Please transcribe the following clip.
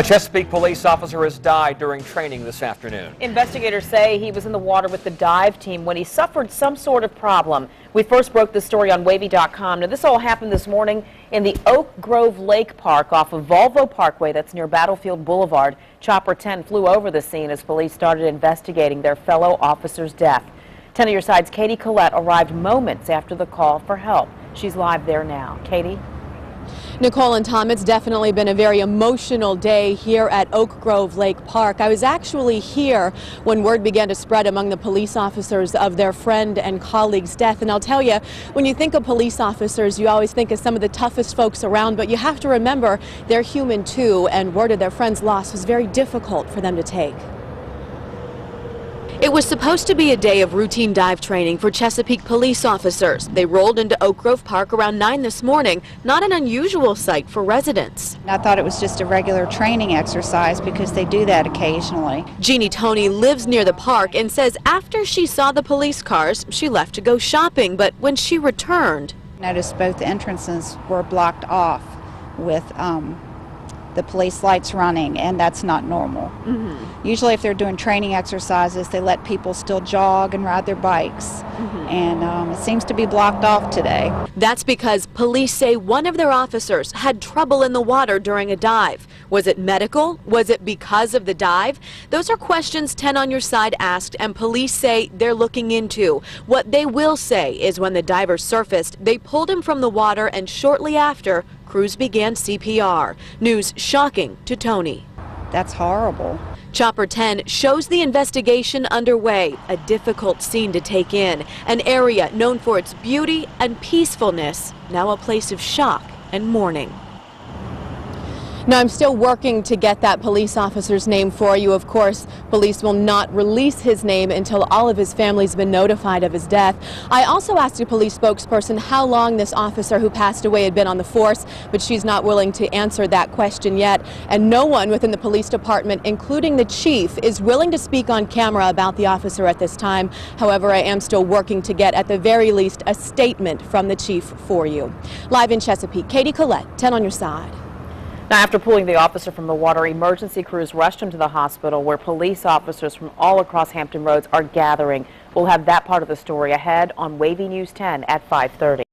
A Chesapeake police officer has died during training this afternoon. Investigators say he was in the water with the dive team when he suffered some sort of problem. We first broke this story on Wavy.com. Now, this all happened this morning in the Oak Grove Lake Park off of Volvo Parkway, that's near Battlefield Boulevard. Chopper 10 flew over the scene as police started investigating their fellow officer's death. 10 on your side's Katie Collette arrived moments after the call for help. She's live there now. Katie? Nicole and Tom, it's definitely been a very emotional day here at Oak Grove Lake Park. I was actually here when word began to spread among the police officers of their friend and colleague's death. And I'll tell you, when you think of police officers, you always think of some of the toughest folks around, but you have to remember they're human too, and word of their friend's loss was very difficult for them to take. It was supposed to be a day of routine dive training for Chesapeake police officers. They rolled into Oak Grove Park around 9 this morning, not an unusual sight for residents. I thought it was just a regular training exercise because they do that occasionally. Jeannie Toney lives near the park and says after she saw the police cars, she left to go shopping, but when she returned, Noticed both entrances were blocked off with the police lights running, and that's not normal. Usually if they're doing training exercises, they let people still jog and ride their bikes, and it seems to be blocked off today. That's because police say one of their officers had trouble in the water during a dive. Was it medical? Was it because of the dive? Those are questions 10 on your side asked, and police say they're looking into. What they will say is when the diver surfaced, they pulled him from the water, and shortly after, crews began CPR. News shocking to Toney. That's horrible. Chopper 10 shows the investigation underway, a difficult scene to take in, an area known for its beauty and peacefulness, now a place of shock and mourning. Now, I'm still working to get that police officer's name for you. Of course, police will not release his name until all of his family's been notified of his death. I also asked a police spokesperson how long this officer who passed away had been on the force, but she's not willing to answer that question yet. And no one within the police department, including the chief, is willing to speak on camera about the officer at this time. However, I am still working to get, at the very least, a statement from the chief for you. Live in Chesapeake, Katie Collette, 10 on your side. Now, after pulling the officer from the water, emergency crews rushed him to the hospital where police officers from all across Hampton Roads are gathering. We'll have that part of the story ahead on Wavy News 10 at 5:30.